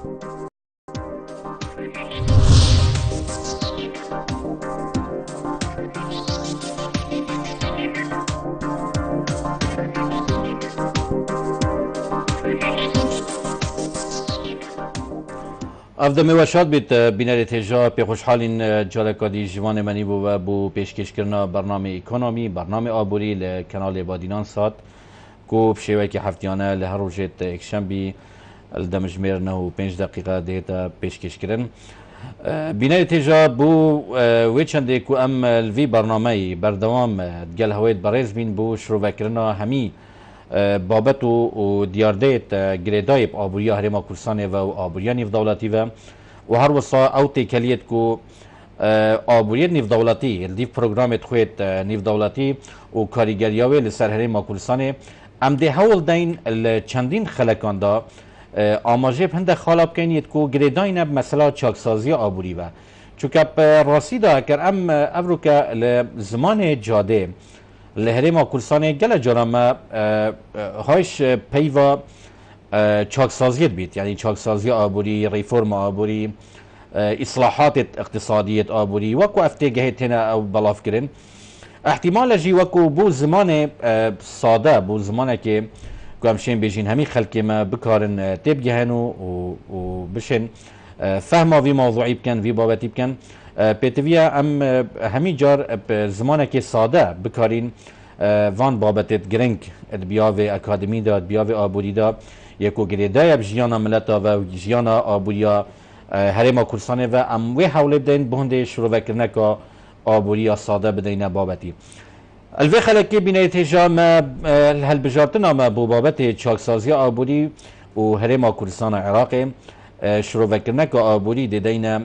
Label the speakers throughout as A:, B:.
A: افدم وشاد بیت بینر تجا پی خوشحالین جالکادی جوان منی بو و بو پیشکش کرنا برنامه اکونومی برنامه آبوری لکنال بادینان سات کو بشیوه که هفتیانه لهر روزت اکشنبی الدمجمیر نهو 5 دقیقه دیتا پیشکش کرن بینر تجا بو ویچنده کو ام الوی برنامه بردوام گل هویت برز بین بو شروع کرنا همی بابت و دیاردیت گریدایب آبوریا هرما کورسانه و آبوریا نیف دولتی و هر وصا او تکلیت کو آبوریا نیف دولتی دیف پروگرامت خویت نیف دولتی و کاریگریاوی لسر هرما کورسانه ام ده هول دین چندین خلکان دا آماجه هنده خالب کنید کو گریداین مثلا چاکسازی آبوری و چونکه راسی دا اگر ام افروکا لزمان جاده لهرما کورسانه گله جرامه هایش پیوا چاکسازیت بیت یعنی چاکسازی آبوری ریفورم آبوری اصلاحات اقتصادیت آبوری وکو افتگاهت هنا او بلاف کرن احتمال جی وکو بو زمان ساده بو زمانه که همشین بیجین همی خلقی ما بکارن تبگهن و بشن فهم وی موضوعی بکن وی بابتی بکن پیتویا ام همی جار زمانه که ساده بکارین وان بابتت گرنگ بیاوی اکادمی دا بیاوی آبوری دا یکو گریدای بجیانا ملتا و جیانا آبوریا هرما کورسانه و ام وی حوله بدین بهنده شروع کرنه که آبوریا ساده بدینه بابتی الوی خلقی بینه تیجا ما هل بجارتنا ما بو بابت چاکسازی آبوری و هرما کورسان عراق شروع کرنه که آبوری دیدینه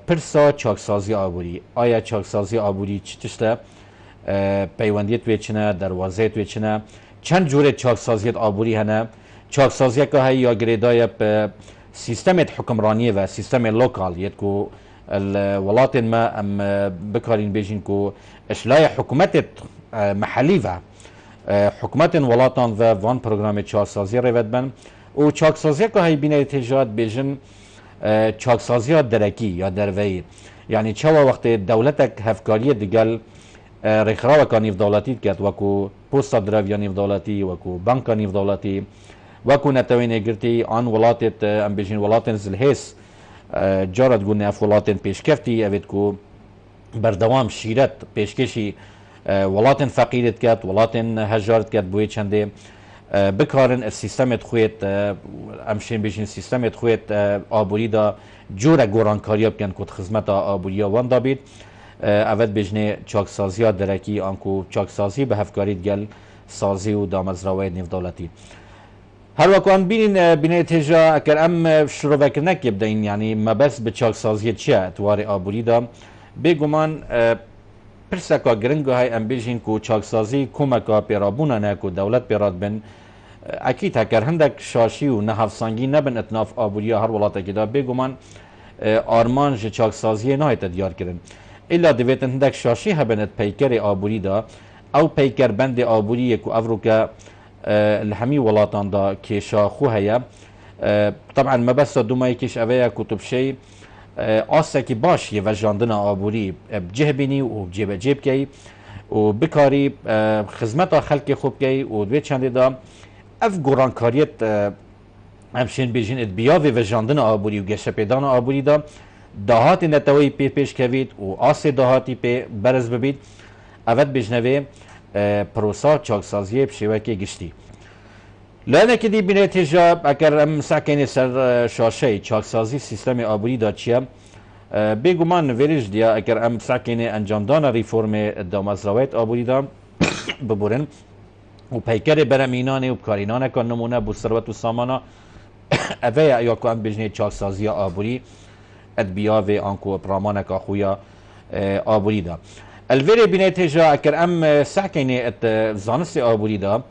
A: پرسا چاکسازی آبوری آیا چاکسازی آبوری چی تشته پیوندیت ویچنه دروازهت ویچنه چند جور چاکسازیت آبوری هنه چاکسازی که هی یا گریدای سیستمت حکمرانی و سیستم لوکال یت کو الولات ما ام بکارین بیجین کو اشلای حکومت محلی و حکومت ولاتان و وان پروگرام چاکسازی روید بن و چاکسازی که هی بینه تجارت بیجن چاکسازی درکی یا دروی یعنی چوا وقت دولتک هفکاری دیگل رخراو کانیف دولتی کرد وکو پوستا درویا نیف دولتی وکو بانک نیف دولتی وکو نتوین گرتی آن ولاتت ام بیجین ولاتن زلهیس جارت گونه اف ولاتن پیشکفتی اوید کو بردوام شیرت پیشکشی ولاتن فقیرت کرد ولاتن هجارت کرد بوی چنده بکارن السیستمت خویت امشین بیشین سیستمت خویت آبوری دا جور گورانکاریا بکن کد خدمت آبوریا وان دا بید اول بجنه چاکسازی درکی آنکو چاکسازی به هفکاریت گل سازی و دامزراوی نیف دولتی هر وکان بینه تجا اگر ام شروع وکرنک یبدین یعنی ما بس به چاکسازی چیه اتوار آبوری دا بگمان پرسکا گرنگو های ام بیجین کو چاکسازی کمکا پیرابونا نه کو دولت پیراد بن اکید هکر هندک شاشی و نهفسانگی نبن اتناف آبوریا هر ولاتا که دا بگمان آرمان جه چاکسازی نهایت دیار کرن الا دویتن هندک شاشی هبن ات پیکر آبوری دا او پیکر بند آبوری کو افروکا الهمی ولاتان دا کشا خو هیا طبعا ما بس دومای کش اویا کتب شی آسا که باش یه وجاندن آبوری بجه بینی و جیب جیب کی و بکاری خدمت خلق خوب کی و دوی چنده دا اف گورانکاریت همشین بیجین ادبیاوی وجاندن آبوری و گشه پیدان آبوری دا دهات نتوی پیش کوید و آس دهاتی پی برز ببید اول بجنوی پروسا چاکسازی بشیوه که گشتی لانه که دی بینه تجا اگر ام ساکنی سر شاشه چاکسازی سیستم آبوری دا چیه بگمان ویرش دیا اگر ام ساکنی انجامدان ریفورم دامزراویت آبوری دا ببورن و پیکر برمینانه و بکارینانه که نمونه بو ثروت و سامانه اوه یا که ام بجنه چاکسازی آبوری ادبیا و آنکو پرامانه که خویا آبوری دا الویره بینه تجا اگر ام ساکنی زانست آبوری دا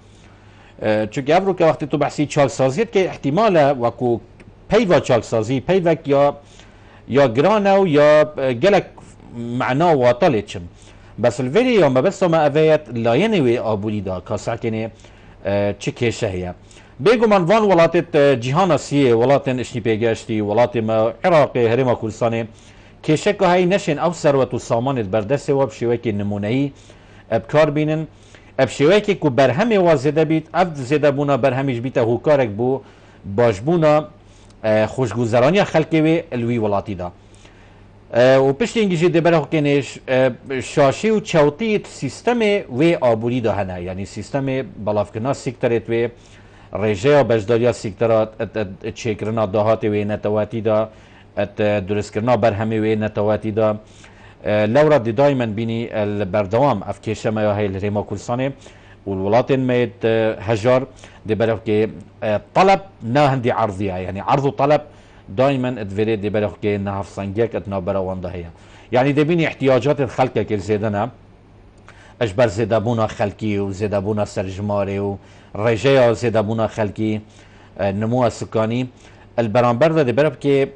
A: چون افرو که وقتی تو بحثی چاکسازیت که احتماله وکو پیوا چاکسازی پیوک یا گرانو یا گلک معنا واطله چم بس الویری یا ما بس ما اویت لاینوی آبوری دا که ساکنه چه کشه هیا بێگومان وان وڵاتێت جیهانە سیە وڵاتێن شتی پێگەشتی وڵاتی مە عێراقی هەرێما کوردستانê کێشەکە هەی نەشێن ئەو سەروەت و سامانێت بەردەستێەوە بشێوەیەکی نمونەیی ئەبکار بینن ئەب شێوەیەکێک و بەرهەمێ وا زێدە بیت ئەف زێدەبوونە بەرهەمیش بیتە هوکارێک بوو باشبوونە خۆشگوزەرانیە خەڵکێ وێ لوی وڵاتیدا و پشتێنگیژی دەبەرەکێنێش شاشی و چاوتیت سیستەمێ وێ ئابووریدا هەنە یعنی سیستەمێ بەڵافکردنا سیکتەرێت وێ ڕێژەیە بەشداریە سیکتەرە چێکردنا داهاتێ وێ نەتەواتیدا دروستکردنا بەرهەمێ وێ نەتەواتیدا لەورە دایمەن بینی بەردەوام ئەف کێشەمەیە هەیە لە هەرێما کوردستانê و وڵاتên مێت هەژار دەبەرەکێ طلب نا هەندی عرضیە یعنی عرض و طلب دائما ادفيري دي بالك انها في صنجاك اتنا براواندا هي يعني دبيني احتياجات الخلق كل زيدنا اجبر زيدابونا خلقي وزيدابونا سرجماري ورجايا زيدابونا خلقي نمو السكاني البرامبر ده دي بالك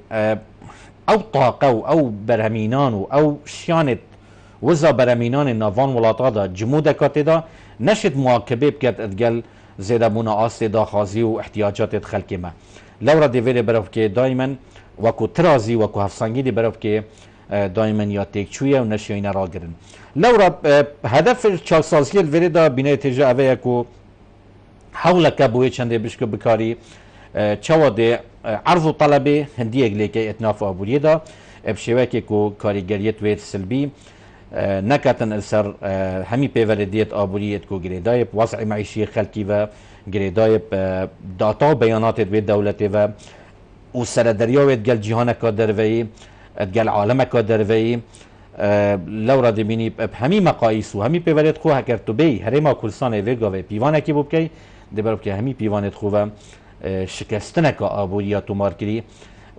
A: او طاقه او برهمينان او شيانه وزا برهمينان النافان ولاطادا جموده كاتدا نشد مواكبه بكت ادقل زيدابونا آسدا خازي واحتياجات الخلقي ما لورا دیویری برف که دائما وکو ترازی وکو هفسانگی دی برف که دائما یا تکچویه و نشی اینا را گرن لورا هدف چاکسازی الوری دا بینه تیجه اوه یکو حول کبوی چنده بشکو بکاری چوا دی عرض و طلبه هندی اگلی که اتناف آبوریه دا بشوه که کو کاریگریت وید سلبی نکتن السر همی پیوردیت آبوریت کو گریدایب وضع معیشی خلکی و گریدای داتا و بیانات به دولت و سردریاوت گل جهان کادروی گل عالم کادروی لورا دبینی همی مقایس و همی پیوریت خو هکر تو بی هرما کلسان ویگاوی پیوانه کی بوبکی دبرب که همی پیوانت خو شکستنه کا آبوریا تو مارکری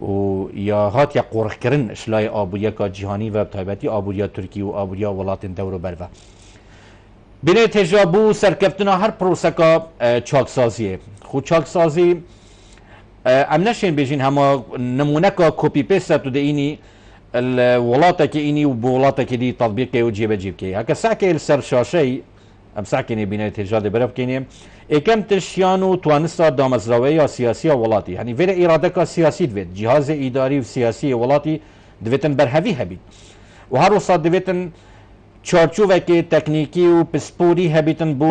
A: و یا هات یا قرخ کرن اشلای آبوریا کا جهانی و تایبتی آبوریا ترکی و آبوریا ولات دور بر بینه تجابو سرکفتنا هر پروسکا چاکسازیه خود چاکسازی ام نشین بیجین همه نمونه که کپی پیست تو ده اینی الولاتا که اینی و بولاتا که دی تطبیق که و جیب که هکا ساکه السر شاشه ام ساکنی بینه تجاد برف کنیم اکم تشیانو توانستا دامزراوی یا سیاسی ولاتی یعنی ویره اراده که سیاسی دوید جهاز اداری و سیاسی ولاتی دویتن برهوی هبید و هر وصاد دویتن چارچوبه که تکنیکی و پسپوری هبیتن بو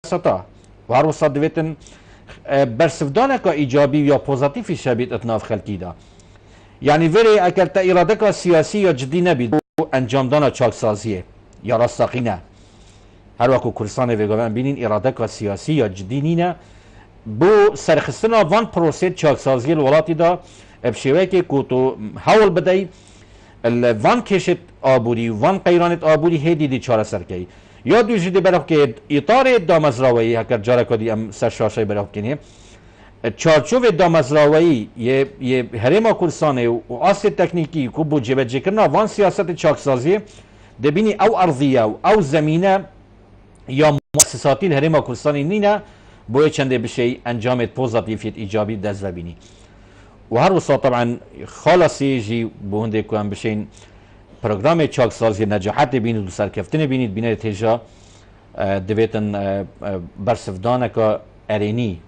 A: ستا و هر وصاد دویتن برسفدانه که ایجابی یا پوزاتیفی شبید اتناف خلکی دا یعنی ویره اگر تا اراده که سیاسی یا جدی نبید انجام دانا چاکسازیه یا راستاقینه هر وقت کردستان ویگوان بینین اراده که سیاسی یا جدی نینه بو سرخستنا وان پروسه چاکسازی الولاتی دا بشیوه که تو حول بدهی وان کشت آبوری وان قیرانت آبوری هیدی دی چاره سرکی یا دوی جدی برخ که اطار دامزراوی هکر جاره کدی ام سرشاشه برخ کنیم چارچوب دامزراوی یه هرما کردستانه و آسی تکنیکی که بو جبجه کرنا وان سیاست چاکسازی دبینی او ارضیه او زمینه یا مؤسساتی هرما کردستانی نینه بوی چنده بشه انجامت پوزاتیفیت ایجابی دست بینی و هر وسط طبعا خالصی جی بونده که هم بشین پروگرام چاکسازی نجاحت بینید و سرکفتن بینید بینید تیجا دویتن برسفدانه که ارینی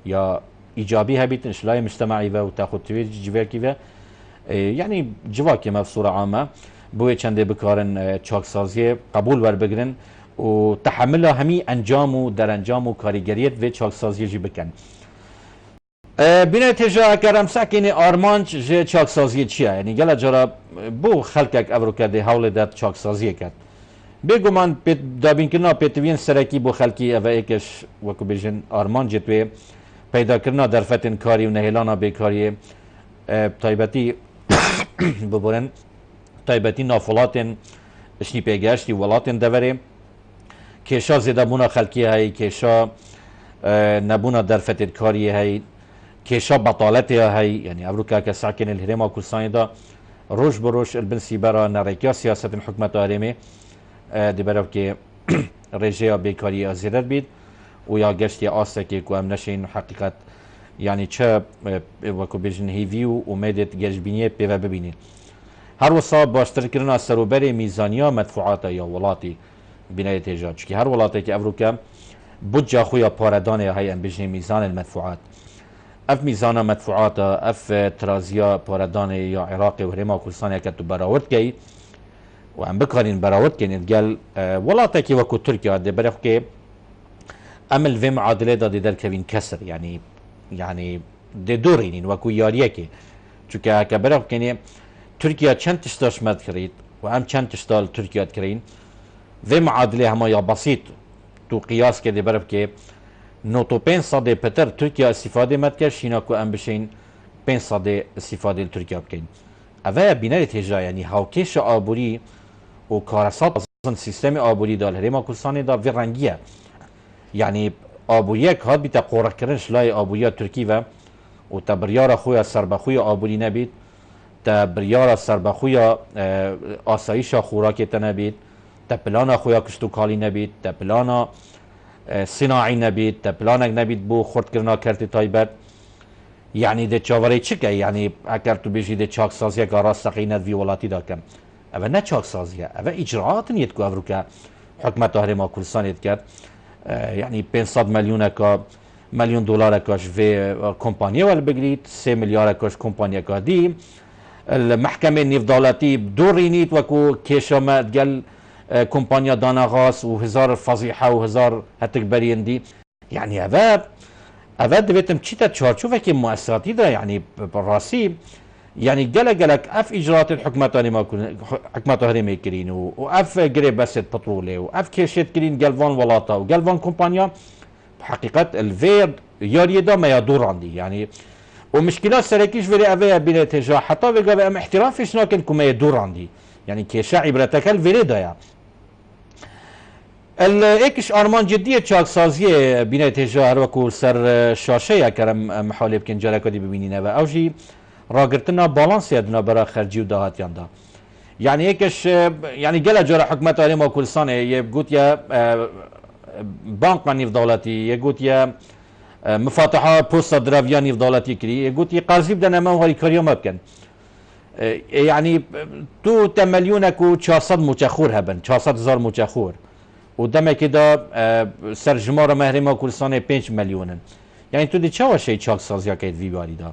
A: یا ایجابی هبیتن اشلای مجتمعی و تاخد توی جواکی و یعنی جواکی ما بصورة عامة بوی چنده بکارن چاکسازی قبول ور بگرن و تحملها همی انجام و در انجام و کاریگریت و چاکسازی جی بکن بینه تجا اکرم ساکین آرمانچ جه چاکسازی چیه یعنی گله جرا بو خلقک ابرو کرده حول داد چاکسازی کرد بگو من دابین کرنا پیتوین سرکی بو خلقی اوه ایکش وکو بیجن آرمان جتوی پیدا کرنا درفتن کاری و نهیلانا بیکاری تایبتی ببورن تایبتی نافولاتن اشنی پیگشتی ولاتن دوره کشا زیده بونا خلقی های کشا نبونا درفتن کاری های کشا بطالتی های یعنی ابروکا که ساکن الهرما کردستان دا روش بروش البنسی برا نرکیا سیاست حکمت آرمی دی برای که رژه بیکاری ازیرت بید و یا گشتی آسته که هم نشین حقیقت یعنی چه وکو بیجن هیوی و امیدت گشبینیه پیوه ببینید هر وصا باشتر کرنا سروبر میزانیا مدفوعات یا ولاتی بینایت ایجاد چکی هر ولاتی که افروکا بودجا خویا پاردان های ام بجنی میزان المدفوعات اف میزان مدفوعات اف ترازیا پاردان یا عراق و هرما کردستان که تو براورد کی و ام بکارین براورد کنید گل ولاته کی وکو ترکیه ده برخ که عمل و معادله دادی در کوین کسر يعني ده دورين وكو ياريكي چونکه که برای کنی ترکیه چند تشتاش مد کرید و هم چند تشتال ترکیه کرین و معادله همه یا بسیط تو قیاس که برای که نوتو 500 پتر ترکیه استفاده مد کرد شینا که هم بشین 500 استفاده ترکیه بکن اوه بیناری تیجا یعنی هاوکش آبوری و کارسات سیستم آبوری دال هرما کلسانی دا وی رنگیه یعنی آبوریه که هاد بیتا قرار کرنش لای آبوریه ترکی و تبریار خویا سربخوی آبوری نبید تبریار سربخوی آسایش خوراکی تنبید تپلان خویا کشتوکالی نبید تپلان صناعی نبید تپلانک نبید بو خورد کرنا کرتی تایبت یعنی ده چاوره چی که یعنی اگر تو بیشی ده چاک سازیه که راست قینت وی ولاتی دا کم اوه نه چاک سازیه اوه اجراعات نیت که افرو که حکمت هرما کردستان کرد يعني 500 مليون دولار كاش في كومبانيا ولا بقريت 3 مليار كاش كومبانيا كادي المحكمة النفضالاتي بدورينيت وكو كيشا ما تقال كومبانيا دانا غاز وهزار فضيحة وهزار هتكبرين دي يعني هذا دبيتم تشيتا تشارشوفا كي مؤسساتي ده يعني بالراسي يعني قالك اف اجراءات الحكومات ما حكومات هرمي كرين واف قريب بس بترولي واف كيشيت كرين جالفان ولاطا وجالفان كومبانيا بحقيقه الفير ياريدا ما يدور عندي يعني ومشكلات سركيش في افيا بين تجاه حتى بقى ام احترافش لكن كما يدور عندي يعني كيشا عبرتك الفيريدا يعني الايكش ارمان جديه تشاك سازيه بين تجاه وكو سر شاشه كرم محالب كن جالك دي ببينينا اوجي راگرتنا بالانس یادنا برای خرجی و دهاتیان دا یعنی یکش یعنی گله جرا حکمت هرما کردستان یه گوت یا بانک نیف دولتی یه گوت یا مفاتحه پست دراویا نیف دولتی کری یه گوت یا قرضی بدن اما هاری کاریا مبکن يعني تو 8 مليونك و 400 متخور هبن 400,000 متخور ودم كده سرجمار مهرما كردستان 5 مليون يعني تو دي چاوا شي چاك سازي كيد في باري دا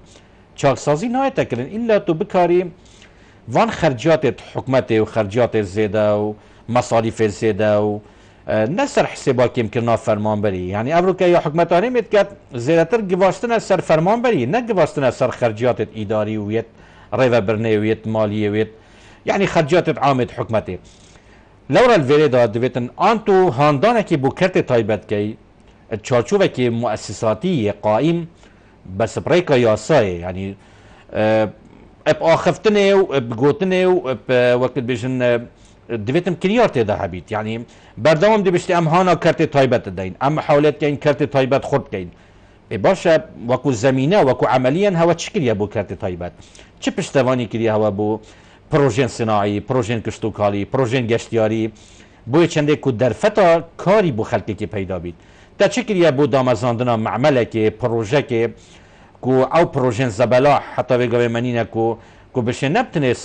A: چاك سازي نهاية تكرن الا تو بكاري وان خرجات حكومت و خرجات زيادة و مصاريف زيادة و نسر حسابا كيم كرنا فرمان بري يعني افروكا يا حكومت هرمت كات زيادتر گواستنا سر فرمان بري نه گواستنا سر خرجات اداري ويت ريفا برنيويت ماليويت يعني خرجات عامة حكومتي لورا الفيريدا دبيتن انتو هاندانكي بو كرت تايبت كي تشارچوبكي مؤسساتي قائم بس بريكا ياساي يعني اب اخفتني وبقوتني وقت بيجن دبيتم كريارت ده حبيت يعني بردوام دي بشتي ام هانا كرت تايبت دين ام حاولت كاين كرت تايبت خرد كاين باشا وكو زمينه وكو عمليا هوا تشكل يا بو كرت تايبت چه پشتوانی کردی هوا بو پروژن صناعی، پروژن کشتوکاری، پروژن گشتیاری بو چنده کو درفتا کاری بو خلقی که پیدا بید تا چه کردی بو دامزاندنا معمله که پروژه که کو او پروژن زبلا حتی بگوه منینه کو بشه نبتنه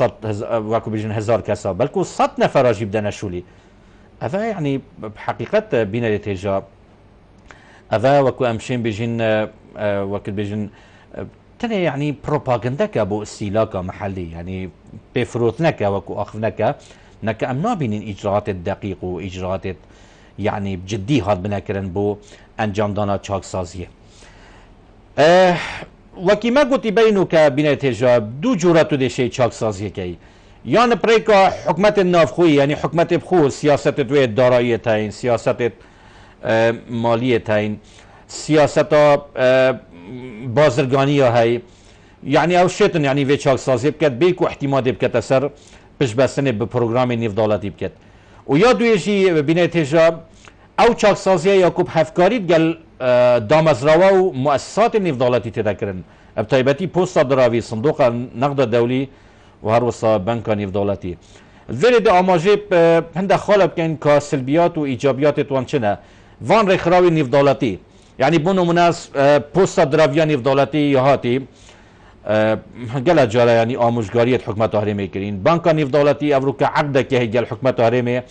A: وکو بجن 1000 کسا بلکو 100 نفر آجیب دنشولی اوه يعني بحقیقت بینه تیجا اوه وکو امشین بجن وکو بجن تنه يعني بروباغندا بو استيلاكا محلي يعني بفروتنك وكو اخفنك نك ام نابين اجراءات الدقيق واجراءات يعني بجدي هاد بنكرن بو انجام دانا چاك سازيه وكما قلت بينو كابينت جاب دو جوراتو دي شي چاك سازيه كي يعني بريكا حكمت النافخوي يعني حكمت بخو سياسه دوي الدارائيه تاين سياسه ماليه تاين سياسه بازرگانی هاي يعني او شيتن يعني في چاك سازي بكت بيكو احتمادي بكت اثر بش بسنه ببروغرام نيف دولتي بكت ويا دويجي بينتيجا او چاك سازي ياكوب هفكاري قال دامزراوا ومؤسسات النيف دولتي تذكرن بتايبتي بوستا دراوي صندوق النقد الدولي وهروسا بنك نيف دولتي الفيريد اماجي هند خالب كان كسلبيات وايجابيات توانشنا فان رخراوي نيف دولتي يعني بونو مناس بوستا دراوياني في دولتي يهاتي قالها جالا يعني آموزگارية حكمت هرمي كرين بانكاني في دولتي افروكا عقده كه قال حكمت هرمي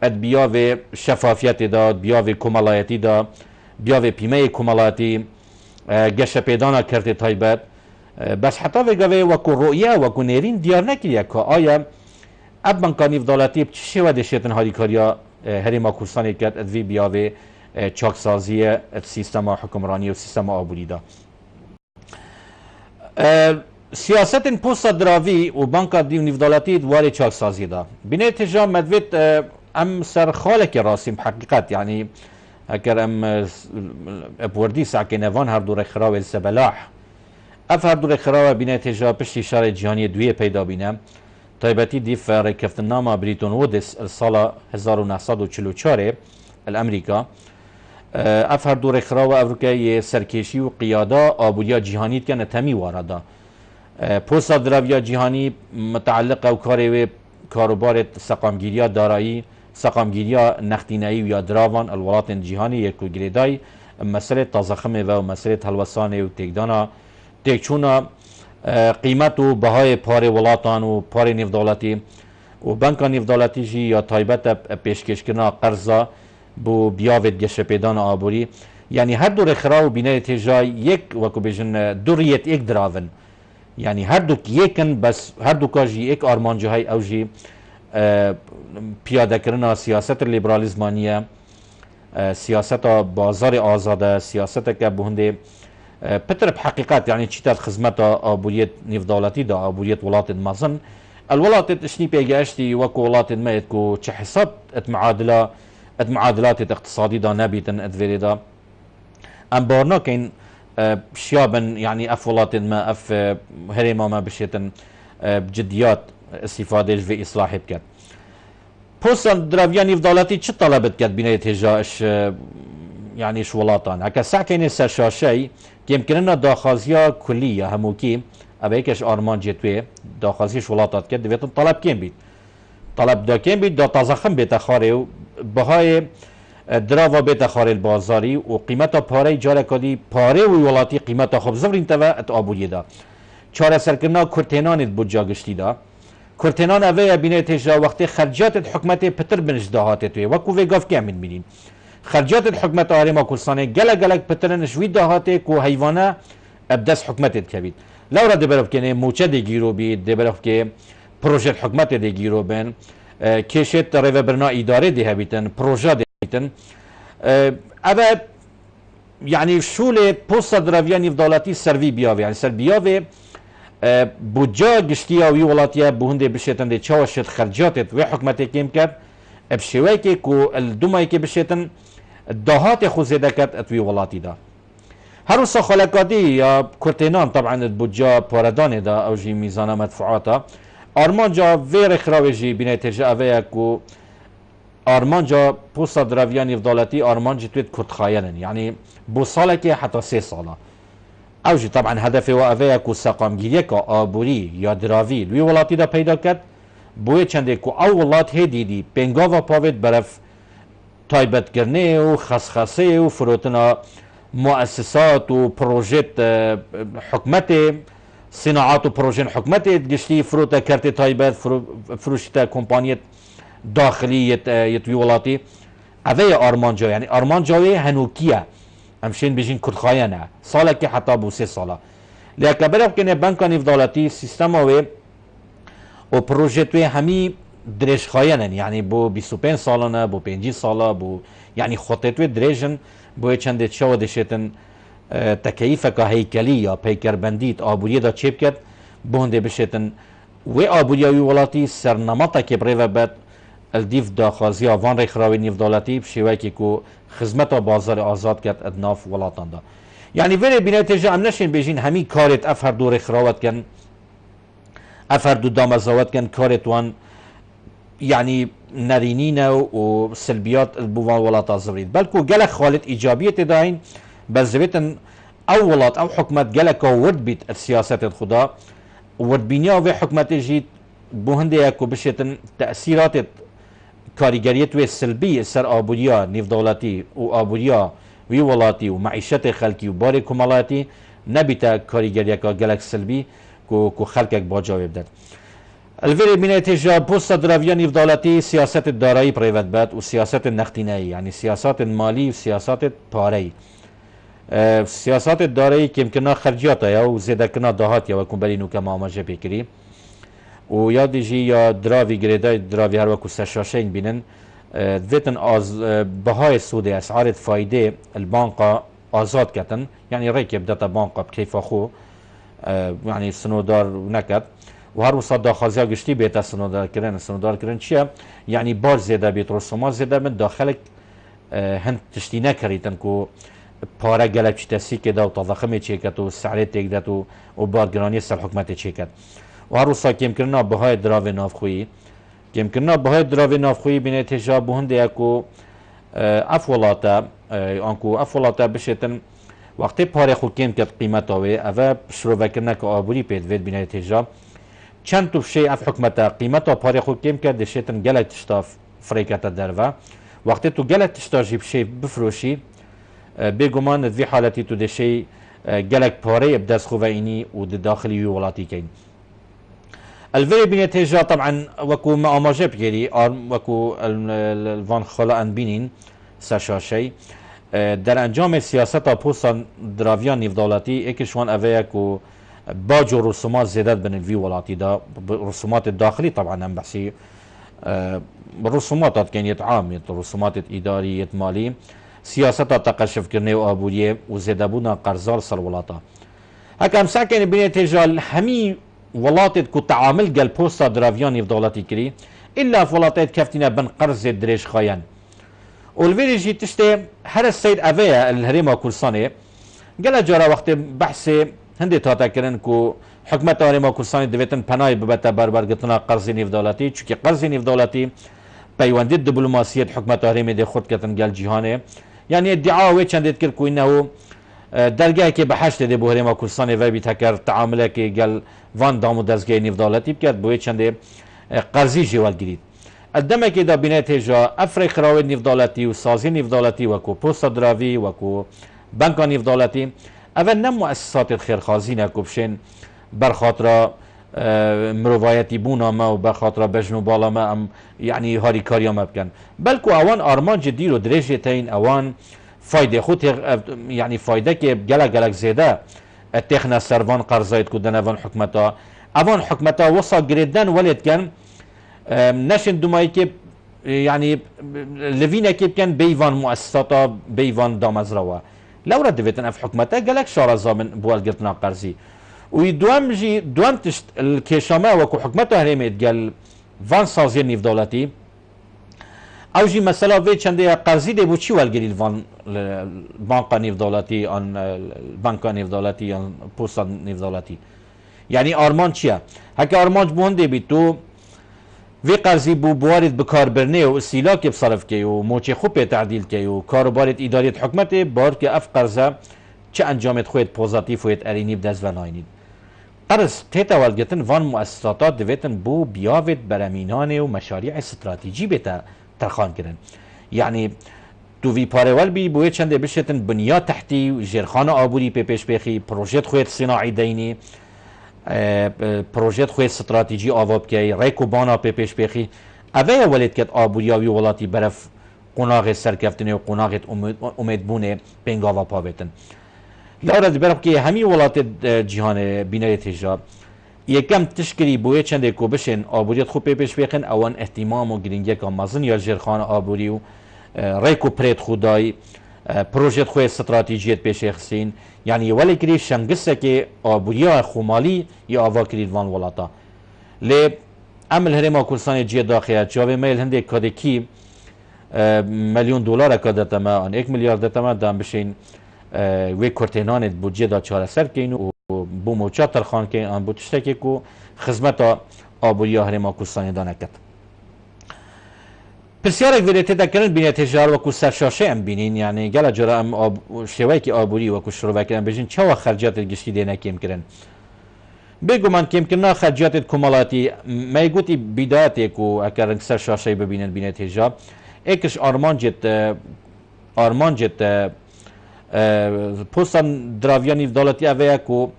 A: اد بياوي شفافيتي دا بياوي كمالايتي دا بیاوه پیمه کمالاتی گشه پیدانا کرده تایبت بس حتی وگوه وکو رؤیه وکو نیرین دیار نکریه که آیا اب بانکا نفدالتی چه و دشتن هاریکاریا هریما کورسانی کرد ادوی بیاوه چاکسازی سیستم حکمرانی و سیستم آبوری دا سیاست پوستا دراوی و بانکا دیو نفدالتی دواری چاکسازی دا بینه تجا مدوید ام سر خالک راسیم حقیقت یعنی اگر ام بوردی ساکن نوان هر دور خراو السبلاح اف هر دور خراو بینه تجا پشتی شار جهانی دویه پیدا بینه تایبتی دیف رکفتنامه بریتون وودس السال 1944 الامریکا اف هر دور خراو افریقای سرکشی و قیاده آبوریا جهانیت که نتمی وارده پوستا دراویا جهانی متعلق او کاروبار سقامگیریا دارایی سقامگیریا نختینایی و یا دراوان الولات جهانی یکو گریدای مسئله تازخمه و مسئله هلوسانه و تکدانا تکچونا قیمت و بهای پار ولاتان و پار نفدالتی و بانکا نفدالتی جی یا تایبت پیشکش کرنا قرضا بو بیاوید گشه پیدان آبوری یعنی هر دور خراو بینه تجا یک وکو بیجن دوریت یک دراون یعنی هر دو یکن بس هر دو کاجی یک آرمانجو های او جی پیاده کرنا سیاست لیبرالیزمانیه سیاست بازار آزاده سیاست که بهنده پتر بحقیقت يعني تشيتات خدمات ابوليت نفدالتي دا ابوليت ولات مازن الولات اشني بيجاشتي وكو ولات ما يتكو تشحساب معادلات اقتصادي دا نبيتن ادفيريدا ام بارنا كاين شيابا يعني اف ولات ما اف هريما ما بشيتن بجديات استفاده في اصلاح بكات بوسن دراويا نفدالتي چه طلبت كات بنايه هجاش يعني شو ولاتان هكا ساكن سرشاشي يمكننا داخازيا كليه هموكي ابيكش ارمان جتوي داخازيش ولاتات كد ديتن طلب كين بيت طلب دا كين بيت دا تزخم بيت خاري بهای دراوا بيت خاري البازاري وقيمتها باري جالكادي باري وولاتي قيمتها خب زفرين توا ات ابويه دا چاره سركرنا كورتينان بوجا گشتي دا كورتينان اوه بينه تجا وقت خرجات حكومت پتر بنج دهات توي وكو ويغاف كامل مينين خرجات الحكومة آرما كورسانه جلق بترن شوي دهاته كو حيوانه ابدس حكومت كبيد لورا دبرف كنه موچه دگيرو بي دبرف كه پروژه حكومت دگيرو بن كشت ريفبرنا اداره ده بيتن پروژه ده بيتن ابا يعني شوله پوستا دراويا نفدالتي سروي بياوي يعني سر بياوي بوجا گشتيا وي ولاتيا بهنده بشتن ده چاوشت خرجات و حكومت كيم كد بشوي كه كو الدماي كه بشتن دهات خوزیده کت اتوی ولاتی دا هر وسا خلقاتی یا کورتینان طبعا بودجا پاردان دا او جی میزانه مدفوعاتا آرمان جا ویر خراوی جی بینه ترجا اوه کو آرمان جا پوستا دراویا نفدالتی آرمان جی توید کرد خایلن یعنی بو ساله که حتی 3 ساله او جی طبعا هدف و اوه کو ساقامگیریه که آبوری یا دراوی لوی ولاتی دا پیدا کت بوی چنده کو او ولات هی پنگاوا پاوید برف تایبت کرنه و خسخسه و فروتنا مؤسسات و پروژت حکمت صناعات و پروژن حکمت گشتی فروتا کرت تایبت فروشتا کمپانیت داخلیت یتوی ولاتی اوه آرمانجا یعنی آرمانجاوی هنوکیه همشین بجین کردخایانه ساله که حتی بو 3 ساله لیکن برف کنه بانکا نفدالتی سیستم و پروژتوی همی دريج خاينن يعني بو 25 سالانه بو 5 ساله بو يعني خطتوي دريجن بو چند شو دشتن تكيفك هيكليه بيكربنديت ابوريه دا چيب كت بونده بشتن و ابوريه ولاتي سرنمطه كي بريفبت الديف دا خازيا وان رخراوي نفدالتي بشيوكي كو خدمت بازار آزاد كت ادناف ولاتان دا يعني وين بنتيجه امنشين بيجين همي كارت افر دور خراوت كن افر دو دامزاوت كن كارت وان يعني نرينينا وسلبيات بوان ولات الزبريد بلكو جلك خالد ايجابيه تداين بزبيتن او ولات او حكمت جلك ورد بيت السياسات الخدا ورد بينيا و حكمت جيت بوهندي اكو بشتن تاثيرات كاريجريت والسلبيه سر ابوريا نفدالتي و ابوريا وي ولاتي ومعيشه خلقي وباري كمالاتي نبيتا كاريجريا جلك سلبي كو خلقك باجا يبدت الفيري بنتيجة بوستا دراوياني فضالتي سياسات الدارایی بريفت بات وسياسات النقدينية يعني سياسات مالي وسياسات باري. سياسات الدارایی که يمكننا خرجياتها يا وزيدا كنا دهات يا وكون برينو كما ما جا بكري ويا ديجي يا درافي جريدا درافي هر وكو سرشاشين بينن ذاتن بهای السود اسعار فايده البنقة آزاد كتن يعني ريكب داتا بنقة بكيف خو يعني سنودار نكت و هر وسط داخلزیا گشتی بیت سنودار کردن چیه یعنی بار زیاده بیت رسومات زیاده من داخلك هند تشتی نکریدن کو پاره گلک چتسی که دا و تضخم چیکت و سعر تکدت و بارگرانی سر حکمت چیکت و هر وسط کم کردن بهای دراو نافخویی كم كنا بهاي دراوي نافخوي بنتيجة بهندي اكو افولاتا انكو افولاتا بشتن وقتی پاره خو کم کت قیمتا و اوه شروع کرنا که آبوری پید وید بنتیجة چند تو شی اف حکمتا قیمتا پاره خو کم کت دشتن گلک تشتا فریکتا دروا وقتی تو گلک تشتا جیب شی بفروشی بگمان دوی حالتی تو دشی گلک پاره ابداز خو و اینی و داخلی ولاتی کین الفيري بنتيجة طبعا وكو ما اماجب يلي وكو الفان خلاء بينين ساشاشي در انجام سياستا بوسا دراويان نفضالاتي اكشوان اوياكو باجو رسومات زيادات بين الفي ولاتي دا رسومات الداخلي طبعا هم بحسي رسومات كانت عام رسومات ادارية مالي سياستا تقشف كرني وابوليه وزياده بونا قرضال سر ولاتا هكا مساكن بنتيجة همي ولاتت كو تعامل قال بوستا دراوياني فضالاتي كري الا فولاتات كفتنا بن قرض دريش خاين والفيريجي تشتي هر السيد افيا الهريمه كورساني قال جرى وقت بحث هندي تاتا كرن كو حكمت هريمه كورساني دويتن پناي ببتا بربر قطنا قرض نفضالاتي چونكي قرض نفضالاتي بيوند الدبلوماسيه حكمت هريمه دي خود كتن قال جهاني يعني ادعاء وي چندت كر كو انه درگاه که به حشت ده بو هرما کردستان و بی تکر تعامله که گل وان دامو دزگاه نفدالتی بکرد بوی چنده قرضی جوال گرید الدمه که دا بینه جا افریق راوی نفدالتی و سازی نفدالتی وکو پوستا دراوی وکو بنکا نفدالتی اول نم مؤسسات الخیرخازی نکو بشین برخاطر مروایتی بونا ما و برخاطر بجنو بالا ما ام يعني هاری کاریا ما بکن بلکو اوان آرمان جدی رو درجه تین اوان فایده خود يعني فایده که گلک زیاده اتخنا سروان قرضایت کدن اوان حکمتا اوان حکمتا وصا گریدن ولید کن نشن دومایی که يعني لفينا كيف كان بيفان مؤسساتا بيفان دامزروا لو رد فيتن اف حكمتا قالك شارزا من بوال قرطنا قرزي ويدوام جي دوام تشت الكيشاما وكو حكمتا هريميت قال فان سازي نيف دولتي او جي مثلا في چنده قرزي دي بو چي والگري الفان بانقا نيف دولتي ان البنكا نيف دولتي ان بوستا نيف دولتي يعني ارمان چيا هكا ارمان بونده بي تو وی قرضی بو بوارد بکار برنه و استیلاک بصرف کی و موچه خوب تعدیل کی و کاروبارت اداریت حکمت بار که اف قرضه چه انجامت خود پوزاتیف و ارینی بدز و ناینید قرض تیتا والگتن وان مؤسساتات دویتن بو بیاوت برامینان و مشاريع استراتیجی بتا ترخان کرن يعني تو وی پارول بی بوی چنده بشتن بنیاد تحتی و جرخان آبوری پی پیش بخی پروژت خود صناعی دینی پروژه خوی استراتژی آواب کی ریکو بانا پی پیش بخی اوه ولید کت آبوریاوی ولاتی برف قناغ سرکفتنی و قناغ امیدبونه پنگاوا پاویتن لارد برف که همی ولات جهان بینای تجاب یکم تشکری بوی چنده کو بشن آبوریت خوب پی پیش بخن اوان احتمام و گرینگی که مازن یا جرخان آبوری و ریکو پرید خدای پروژه خوی استراتژیت پیش خسین يعني ولی کری شنگسه که آبوریا خومالی یا آوا کرید وان ولاتا لی عمل هرما کردستان جیه داخله جواب میل هنده کده کی مليون دلار کده ما آن 1 میلیارد تما دام بشین وی کرتینان بودجه دا چهار سر کین و بو موچا ترخان کین آن بودشته که کو خدمت آبوریا هرما کردستان دا نکد بسیار ویدیت دکرن بینی تجار و کو سرشاشه ام بینین یعنی گله جرا ام شوی کی آبوری و کو شروع کردن بجین چه خرجات گشتی دینه کم کردن بگو من کم کردن خرجات کمالاتی میگوتی بدایت کو اگر سرشاشه ببینن بینی تجار اکش آرمان جت پستان دراویانی دولتی اوه کو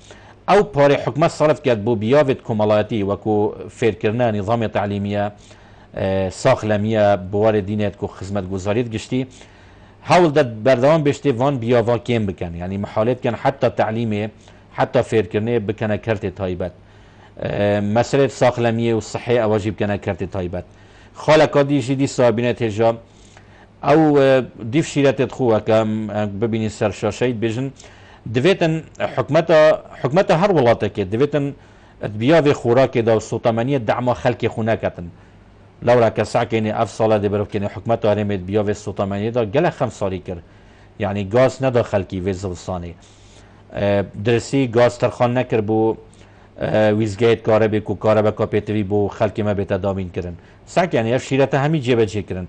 A: او پاره حکومت صرف کرد بو بیاوت کمالاتی وکو فیرکرنا نظام تعلیمیه ساخلمیه بوار دینت کو خدمت گزاریت گشتی حاول داد بردوام بشتی وان بیاوا کم بکن یعنی محالت کن حتی تعلیمه حتی فیرکرنه بکنه کرت تایبت مسئله ساخلمیه و صحی واجب کنه کرت تایبت خالقا دیشی دی صابینه تجا او دیف شیرت خواه که ببینی سر شاشید بجن دویتن حکمت هر ولاته که دویتن بیاوی خوراک دا و سلطمانی دعما خلق خونه کتن لورا کسا کنی اف ساله دی بروف کنی حکمت هرمید بیاوی سلطمانی دا گله 5 سالی کر یعنی گاز ندا خلقی وی زلسانه درسی گاز ترخان نکر بو ویزگیت کاره بی کو کاره با کپیتوی بو خلقی ما بیتا دامین کرن ساک یعنی اف شیرت همی جیبه جی کرن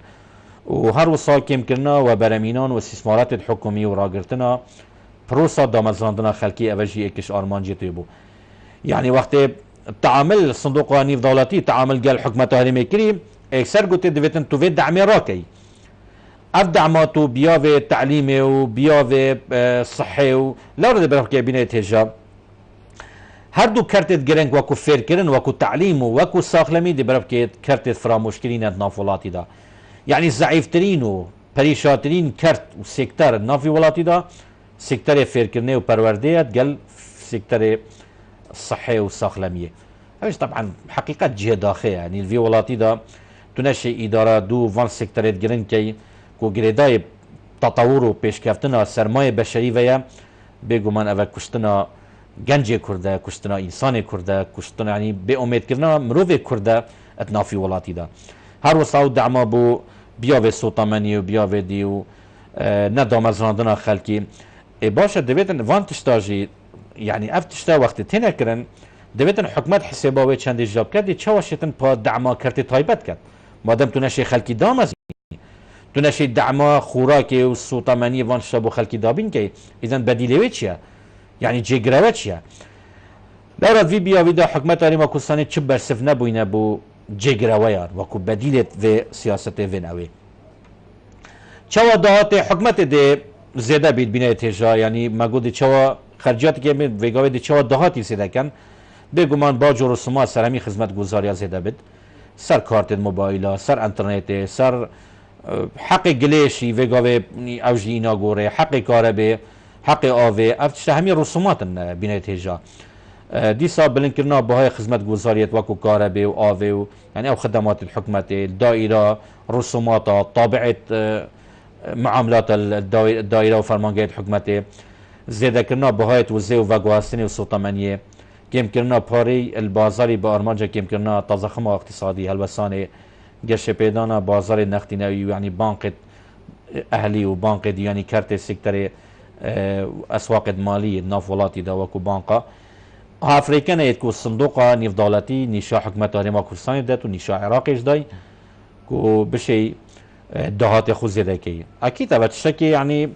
A: و هر وصال کم کرنا و برامینان و استثمارات الحکومی و راگرتنا پروسا دامزراندنا خلقی اوجی اکش آرمانجی توی بو يعني وقت تعامل صندوق قوانين دولتي تعامل قال حكمة هرمي كريم اكثر قلت دفتن توفي دعمي راكي افدعماتو بياوي تعليمي وبياوي صحي لا رد برفكي بيني تهجا هردو كرتت جرنك وكو فير كرن وكو تعليم وكو ساخلمي دي برفكي كرتت فراموش كرين نافولاتي دا يعني ضعيفترين و بريشاترين كرت وسيكتر نافي ولاتي دا سيكتر فير كرني وپرورديت قال سيكتر الصحية والساخلمية هاش طبعا حقيقة جهة داخلية يعني الفي ولاتي دا تنشي إدارة دو فان سيكتريت جرين كي كو جريداي تطور و پیشکفتنا سرمایه بشری ویا بگو من اول کشتنا گنج کرده کشتنا انسان کرده کشتنا يعني به امید کردنا مروه کرده اتنافي ولاتی دا هر وساو دعما بو بیاوه سلطمانی و بیاوه دی و ندامزراندنا خلکی باشه دویتن وان تشتاجی يعني اف تشتا وقت تینا کرن دویتن حکمت حساباوه چند جاب کردی چه واشتن پا دعما کرتی تایبت کرد مادم تو نشی خلکی دامز تو نشی دعما خوراکی و سلطمانی وان شبو خلکی دابین که ایزن بدیلوی چیه يعني جيجراوات شيا لا راد في بيا ويدا حكمت اريما كوساني چه برسف نبوينه بو جيجراويار وكو بديلت في سياسته وين اوي چوا دهات حكمت دي زياده بيد بينه تجا يعني ما قد چوا خرجات که ويگاوي دي چوا دهاتي زياده كان بگومان باج و رسومات سر همین خدمت گزاریا زياده بد سر كارت موبايلا سر انترنت سر حق گلیشی ويگاوي اوجي اینا گوره حق كهرباء حق آوه افتشته همین رسومات بینه تیجا دیسا بلند کرنا بهای خدمت گزاریت وکو کاربه و آوه و یعنی او خدمات الحکمت الدائره رسومات طابعه معاملات الدائره و فرمانگیت حکمت زیاده کرنا بهای توزیع و وگواستنی و سلطمانیه کم کرنا پاری البازاری با ارمانجا کم کرنا تضخم اقتصادی هلوسان گرش پیدانا بازار نقدی نوی یعنی بانک اهلی و بانک دیانی کرت سکتر اسواق ماليه نافولاتي دا وكو بانقا افريكان يتكو الصندوق نيف دولتي نيشا حكمت هرما كردستان دات ونيشا عراقيش داي كو بشي دهات خو زياده كي اكيد ابا تشتكي يعني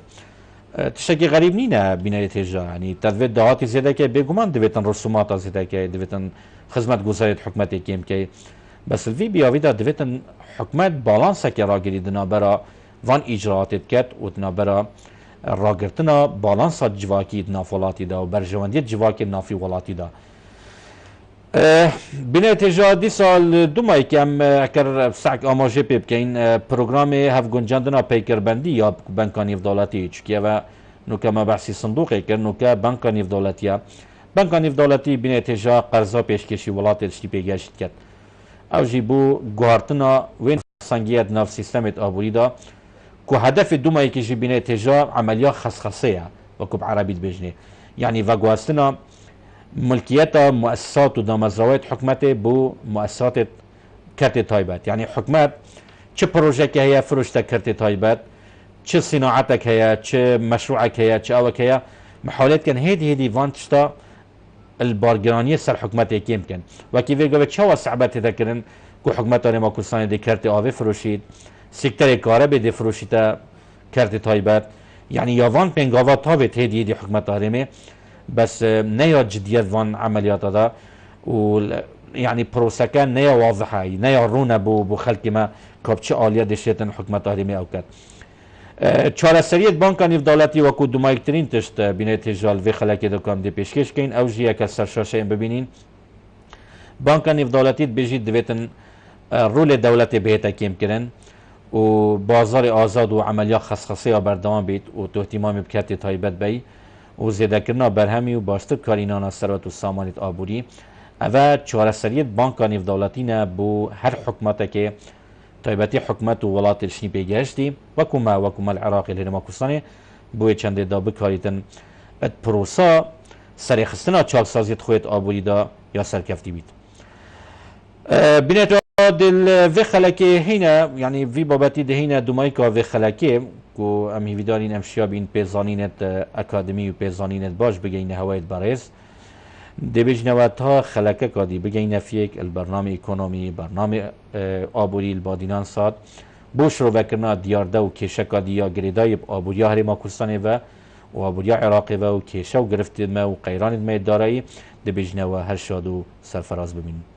A: تشتكي غريب نينا بنايه تجا يعني تدويت دهات زياده كي بيغمان دويتن رسومات زياده كي دويتن خدمت گزاريت حكمت كيم كي بس الفي بياويدا دويتن حكمت بالانس كي راگري دنا برا وان اجراءات كات وتنا برا راگرتنا بالانس جواکی نافولاتی دا و برجواندیت جواکی نافی ولاتی دا بینه تجا دی سال دو ماه که هم اکر سعک آماجه پی بکین پروگرام هف گنجاندنا پیکر بندی یا بنکانی دولتی چکیه و نوکه ما بحثی صندوقی کر نوکه بنکانی دولتیه بنکانی دولتی بینه تجا قرضا پیشکشی ولاتی دشتی پیگشت کرد او جی بو گوهرتنا وین سنگیت ناف سیستمت آبوری دا كو هدف دوما يكي بناء تجار عملية خصخصية وكو بعربي بجني يعني فاقواستنا ملكيتها مؤسسات ودامزروات حكمته بو مؤسسات كرت تايبات يعني حكمات چه بروجيك هي فروشتا كرت تايبات چه صناعتك هي چه مشروعك هي چه اوك هي محاولات كان هيدي فانتشتا البارجرانية سر حكمته يمكن وكي فيقوا چوا صعبات تذكرن كو حكمته ما كرساني دي كرت آوي فروشيد سکتر کاربه دی فروشیتا کرد تایبت یعنی یاوان پنگاوا تابت هدیه دی حکمت هرمه بس نیا جدیت وان عملیات دا و يعني بروسكان نيا واضحة نيا رونا بو خلق ما كابتش آلية دشيتن حكمة هرمه او كد چارەسەریەت بانکا نێودەوڵەتی وەکو دومایکترین تشت بینێت هێژال vê xelekê دەکەم دێ پێشکەشکەین ئەو ژیەکە سەرشاشەیە ببینین بانکا نێودەوڵەتیت بێژیت دەبێتن ڕولێ دەوڵەتێ بهێتە کێمکردن و بازارê azad û emeliya xesxesêya berdewam bêt û tohtimamê biketê taybet bey û zêdekirina berhemî û baştir karînana servet û samanît aborî ev e çareseriyet banka nêvdewletî ne bû her hikûmetekê taybetî hikûmet û welatê li şînî pêgehiştî wekû me li Iraqê li Herêma Kurdistanê bûyê çendê da bikarîtin et prosa serêxistina çaksaziyê xwe aborî da ya serkeftî bît. بینێت دل vê xelekê hîne yanî vî babetî dihîne dumayka vê xelekê ku em hîvîdarîn em şiya bîn pêzanînet akademî û pêzanînet baş bigeyne hewayet berêz dêbêjnewe ta xelekeka dî bigeyne fiyek il bernamê ekonomî bernamê aborî il badînan sat bo şirovekirina diyarde û kêşeka dî ya girêdayê aboriya Herêma Kurdistanê ve û aboriya Iraqê ve û kêşa û girifté me û qeyranê me darayî dibêjnewe her şad û serferaz bibînin.